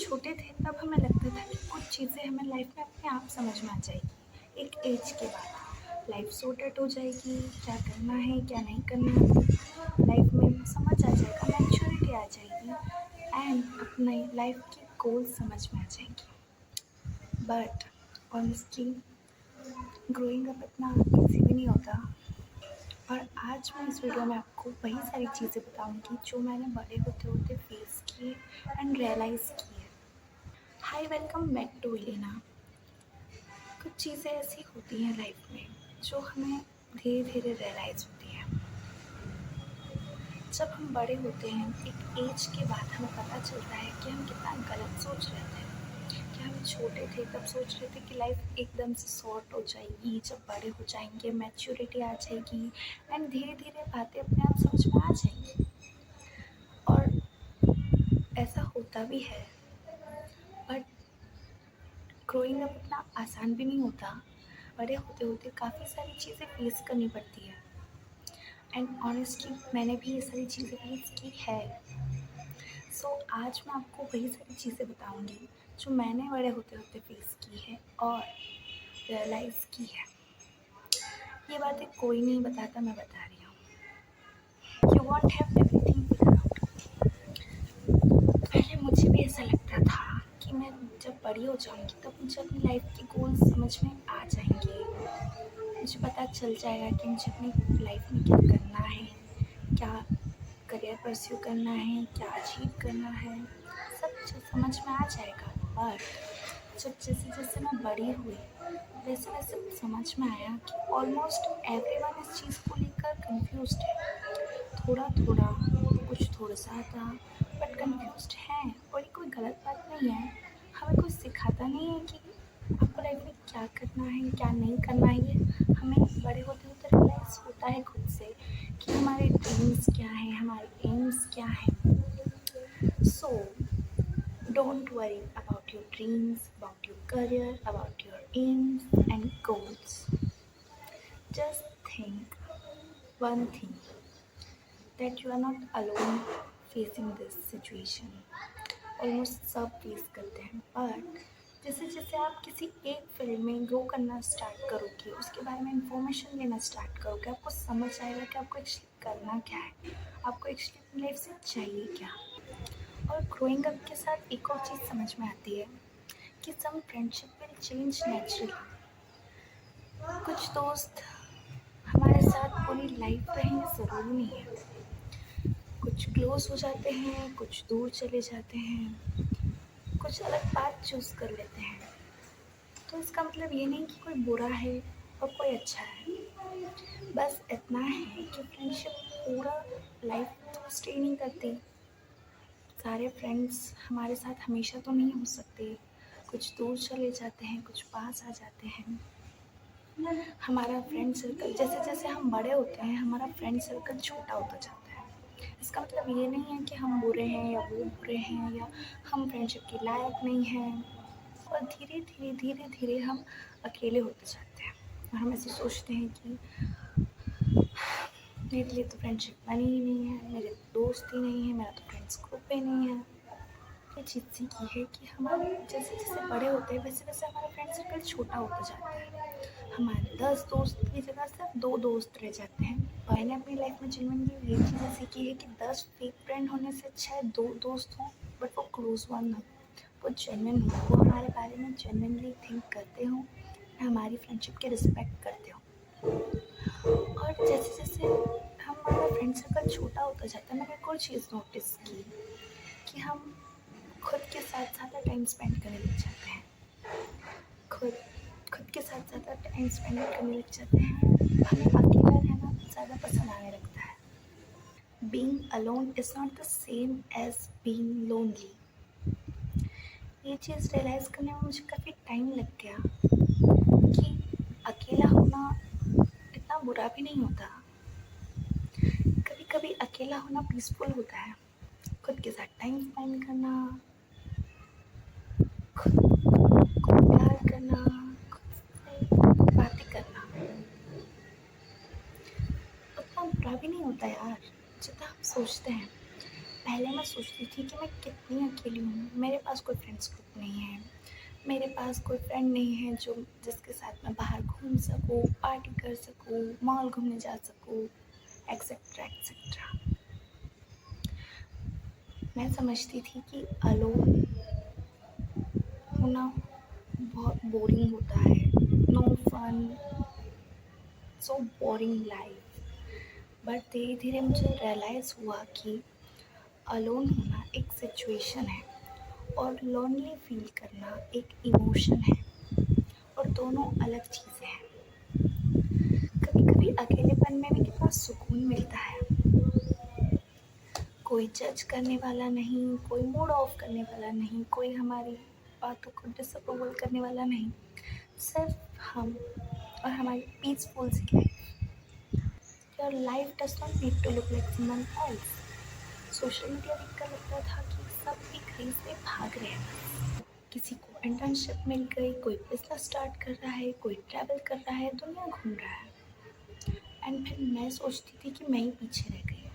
छोटे थे तब हमें लगता था कि कुछ चीज़ें हमें लाइफ में अपने आप समझ में आ जाएगी। एक एज के बाद लाइफ सॉर्टेड हो जाएगी, क्या करना है क्या नहीं करना है लाइफ में समझ आ जाएगा, मैच्योरिटी आ जाएगी एंड अपने लाइफ की गोल समझ में आ जाएंगी। बट ऑनेस्टली ग्रोइंग अप इतना ईजी भी नहीं होता। और आज मैं इस वीडियो में आपको वही सारी चीज़ें बताऊंगी जो मैंने बड़े होते होते फेस किए एंड रियलाइज़ किए। हाय, वेलकम बैक टू इलेना। कुछ चीज़ें ऐसी होती हैं लाइफ में जो हमें धीरे धीरे रियलाइज़ होती है। जब हम बड़े होते हैं एक एज के बाद हमें पता चलता है कि हम कितना गलत सोच रहे थे। कि हम छोटे थे तब सोच रहे थे कि लाइफ एकदम से सॉर्ट हो जाएगी, जब बड़े हो जाएंगे मैच्योरिटी आ जाएगी एंड धीरे धीरे बातें अपने आप समझ में आ जाएंगी। और ऐसा होता भी है, बट ग्रोइंग अप इतना आसान भी नहीं होता। बड़े होते होते काफ़ी सारी चीज़ें फेस करनी पड़ती है एंड ऑनेस्टली मैंने भी ये सारी चीज़ें फेस की है। सो आज मैं आपको वही सारी चीज़ें बताऊंगी जो मैंने बड़े होते होते फेस की है और रियलाइज़ की है। ये बातें कोई नहीं बताता, मैं बता रही हूँ। You want have everything figure out. पहले मुझे भी ऐसा लगता था कि मैं जब बड़ी हो जाऊँगी तब मुझे अपनी लाइफ के गोल समझ में आ जाएंगे। मुझे पता चल जाएगा कि मुझे अपनी लाइफ में क्या करना है, क्या करियर परस्यू करना है, क्या अचीव करना है, सब समझ में आ जाएगा। बट जब जैसे जैसे मैं बड़ी हुई वैसे वैसे समझ में आया कि ऑलमोस्ट एवरीवन इस चीज़ को लेकर कंफ्यूज्ड है। थोड़ा थोड़ा कुछ थोड़ा सा था, बट कंफ्यूज्ड हैं। और ये कोई गलत बात नहीं है। हमें कोई सिखाता नहीं है कि आपको लाइफ में क्या करना है क्या नहीं करना है। ये हमें बड़े होते होते रियलाइज़ होता है खुद से कि हमारे ड्रीम्स क्या हैं, हमारे एम्स क्या हैं। सो don't worry about your dreams, about your career, about your aims and goals. Just think one thing, that you are not alone facing this situation. Almost सब फेस करते हैं, बट जैसे जैसे आप किसी एक फील्ड में ग्रो करना स्टार्ट करोगे, उसके बारे में इंफॉर्मेशन लेना स्टार्ट करोगे, आपको समझ आएगा कि आपको एक्चुअली करना क्या है, आपको एक्चुअली अपनी लाइफ से चाहिए क्या। और ग्रोइंग अप के साथ एक और चीज़ समझ में आती है कि सम फ्रेंडशिप विल चेंज नेचुरली। कुछ दोस्त हमारे साथ पूरी लाइफ रहेंगे ज़रूरी नहीं है। कुछ क्लोज हो जाते हैं, कुछ दूर चले जाते हैं, कुछ अलग पाथ चूज़ कर लेते हैं। तो इसका मतलब ये नहीं कि कोई बुरा है और कोई अच्छा है। बस इतना है कि फ्रेंडशिप पूरा लाइफ तो स्टे नहीं करती। सारे फ्रेंड्स हमारे साथ हमेशा तो नहीं हो सकते। कुछ दूर चले जाते हैं, कुछ पास आ जाते हैं। हमारा फ्रेंड सर्कल जैसे जैसे हम बड़े होते हैं हमारा फ्रेंड सर्कल छोटा होता जाता है। इसका मतलब ये नहीं है कि हम बुरे हैं या वो बुरे हैं या हम फ्रेंडशिप के लायक नहीं हैं। और धीरे धीरे धीरे धीरे हम अकेले होते जाते हैं और हम ऐसे सोचते हैं कि मेरे लिए तो फ्रेंडशिप बनी ही नहीं है, मेरे दोस्त ही नहीं है, मेरा तो फ्रेंड्स ग्रुप ही नहीं है। ये चीज़ सीखी है कि हमारे जैसे जैसे बड़े होते हैं वैसे वैसे हमारा फ्रेंड सर्कल छोटा होता जाता है। हमारे 10 दोस्त की जगह सिर्फ 2 दोस्त रह जाते हैं। मैंने अपनी लाइफ में जेन्युइनली ये चीज़ें सीखी है कि 10 फेक फ्रेंड होने से अच्छा है 2 दोस्त हों, बट वो क्लोज वन हो, वो जेन्युइन हो, वो हमारे बारे में जेन्युइनली थिंक करते हो, हमारी फ्रेंडशिप की रिस्पेक्ट करते हो। और जैसे जैसे हमारा फ्रेंड सर्कल छोटा होता जाता है मैंने एक और चीज़ नोटिस की कि हम खुद के साथ ज़्यादा टाइम स्पेंड करने लग जाते हैं। खुद के साथ ज़्यादा टाइम स्पेंड करने लग जाते हैं। हमें अकेला रहना ज़्यादा पसंद आने लगता है। Being alone is not the same as being lonely. ये चीज़ रियलाइज़ करने में मुझे काफ़ी टाइम लग गया कि अकेला होना इतना बुरा भी नहीं होता। कभी कभी अकेला होना पीसफुल होता है। खुद के साथ टाइम स्पेंड करना, खुद को प्यार करना, खुद से बातें करना उतना बुरा भी नहीं होता यार जितना हम सोचते हैं। पहले मैं सोचती थी कि मैं कितनी अकेली हूँ। मेरे पास कोई फ्रेंड्स ग्रुप नहीं है, मेरे पास कोई फ्रेंड नहीं है जो जिसके साथ मैं बाहर घूम सकूँ, पार्टी कर सकूँ, मॉल घूमने जा सकूँ, एक्सेट्रा एक्सेट्रा। मैं समझती थी कि अलोन होना बहुत बोरिंग होता है, no fun, so boring life. But धीरे धीरे मुझे रियलाइज़ हुआ कि अलोन होना एक सिचुएशन है और लोनली फील करना एक इमोशन है, और दोनों अलग चीज़ें हैं। कभी कभी अकेलेपन में भी कितना सुकून मिलता है। कोई जज करने वाला नहीं, कोई मूड ऑफ करने वाला नहीं, कोई हमारी बातों को डिसअप्रूवल करने वाला नहीं, सिर्फ हम और हमारी पीसफुल सी life. Your life does not need to look like someone else. Social media देखकर लगता था कि सब एक रेस में भाग रहे हैं। किसी को इंटर्नशिप मिल गई, कोई बिजनेस स्टार्ट कर रहा है, कोई ट्रैवल कर रहा है, दुनिया घूम रहा है, एंड फिर मैं सोचती थी कि मैं ही पीछे रह गई।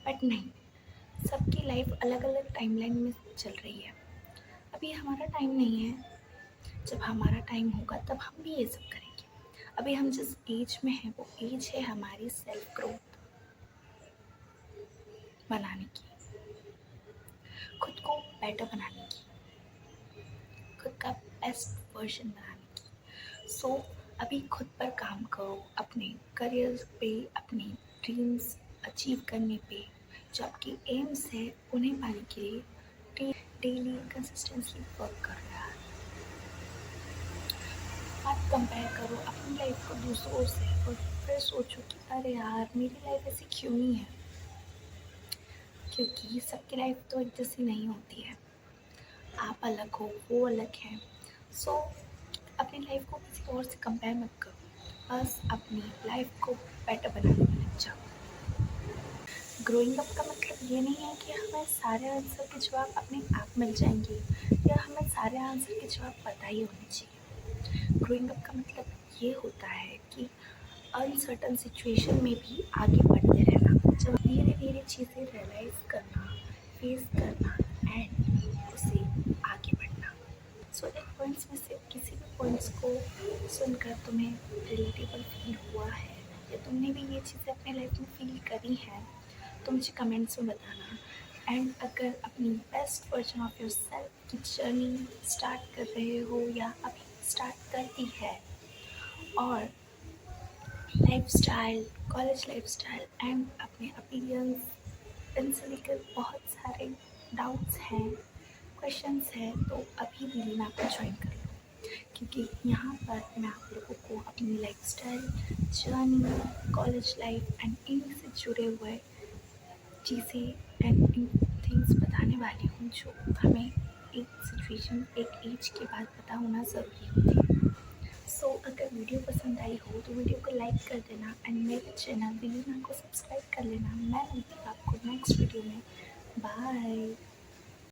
बट नहीं, सबकी लाइफ अलग अलग टाइमलाइन में चल रही है। अभी हमारा टाइम नहीं है, जब हमारा टाइम होगा तब हम भी ये सब करेंगे। अभी हम जिस एज में हैं वो एज है हमारी सेल्फ ग्रोथ बनाने की, खुद को बेटर बनाने की, खुद का बेस्ट वर्जन बनाने की। सो अभी खुद पर काम करो, अपने करियर पे, अपने ड्रीम्स अचीव करने पे, जो आपकी एम्स है उन्हें पाने के लिए डेली कंसिस्टेंटली वर्क करो यार। मत कंपेयर करो अपनी लाइफ को दूसरों से और फिर सोचो कि अरे यार मेरी लाइफ ऐसी क्यों नहीं है, क्योंकि सबकी लाइफ तो एक जैसी नहीं होती है। आप अलग हो, वो अलग है। सो अपनी लाइफ को किसी और से कंपेयर मत करो, बस अपनी लाइफ को बेटर बनाने में लग जाओ। ग्रोइंग अप का मतलब ये नहीं है कि हमें सारे आंसर के जवाब अपने आप मिल जाएंगे या हमें सारे आंसर के जवाब पता ही होने चाहिए। ग्रोइंग अप का मतलब ये होता है कि अनसर्टन सिचुएशन में भी आगे बढ़ते रहना, जब धीरे धीरे चीज़ें रियलाइज़ करना, फेस करना एंड उसे आगे बढ़ना। सो इन पॉइंट्स में से किसी भी पॉइंट्स को सुनकर तुम्हें रिलेटेबल फील हुआ है या तुमने भी ये चीज़ें अपने लाइफ में फील करी हैं तो मुझे कमेंट्स में बताना। एंड अगर अपनी best version of your self की जर्नी स्टार्ट कर रहे हो या अभी स्टार्ट कर दी है, और लाइफस्टाइल, कॉलेज लाइफस्टाइल एंड अपने अपीयरेंस इनसे लेकर बहुत सारे डाउट्स हैं, क्वेश्चंस हैं, तो अभी भी मैं आपको ज्वाइन कर लूँ, क्योंकि यहाँ पर मैं आप लोगों को अपनी lifestyle, journey, college life and इनसे जुड़े हुए चीज़ें एंड इन थिंग्स बताने वाली हूँ जो हमें एक सिचुएशन, एक एज के बाद पता होना ज़रूरी होती है। सो अगर वीडियो पसंद आई हो तो वीडियो को लाइक कर देना एंड मेरे चैनल विलीना को सब्सक्राइब कर लेना। मैं मिलती हूँ आपको नेक्स्ट वीडियो में। बाय।